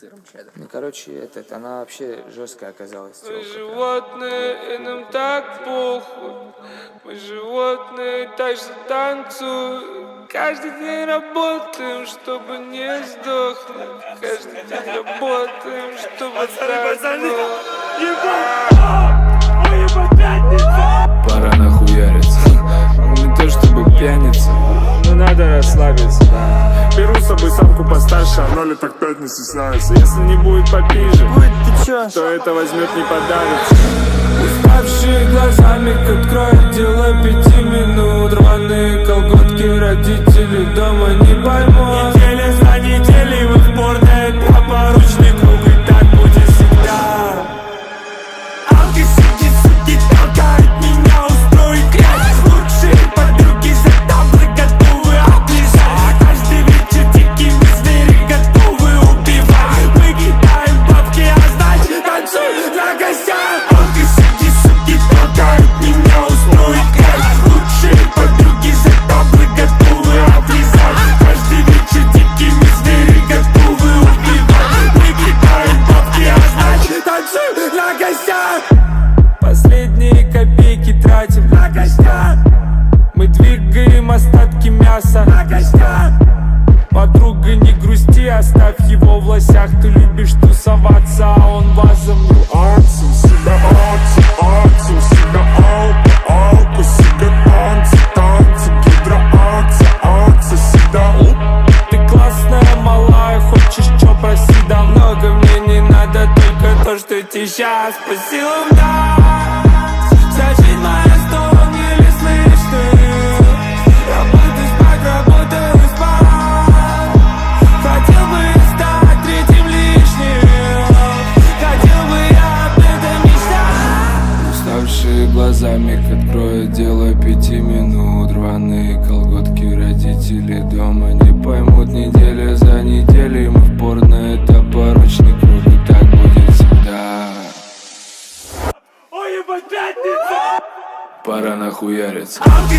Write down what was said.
Ну, короче, она вообще жесткая оказалась. Мы животные, и нам так похуй. Мы животные, так же танцуем. Каждый день работаем, чтобы не сдохнуть. Каждый день работаем, чтобы сдохнуть. Пора нахуяриться. Не то чтобы пьяница, но надо расслабиться, да. Беру с собой самку постарше, она лет так 5 не стесняется. Если не будет попиже, то это возьмет не подавится. Уставшие глазами к открою, дело 5 минут. Рваные колготки, родители дома не поймут. Неделя за неделей в их порно, это поручный круг, и так будет всегда. Алки, суки, толкают меня устроить грязь. Лучшие подруги за таблы готовы облизать. Каждый вечер дикими звери готовы убивать. Мы кидаем бабки, а значит танцуем на гостях. Алки, суки, толкают меня устроить грязь. Лучшие подруги за таблы готовы облизать. Каждый вечер дикими звери готовы убивать. Мы кидаем бабки, а значит танцуем на гостях. Последние копейки тратим На гостях, Мы двигаем остатки мяса. на гостях. Подруга, не грусти, оставь его в лосях. Ты любишь тусоваться, а он вазом. Ацу, себя алку, себя танцы, гидроакция, себя Ты классная, малая, хочешь чё, проси, да много мне не надо, только то, что тебе сейчас по силам даст. Вся жизнь моя стон, еле слышно. Работаю, спать, работаю, спать. Хотел бы я стать третьим лишним. Хотел бы я об этом мечтать. Уставшие глазами к открою, дело 5 минут. Рваные колготки, родители дома не поймут. Неделя за неделей мы в порно, это порочный круг, и так будет всегда. Ой, ебать, пятница! Пора нахуяриться. Алки,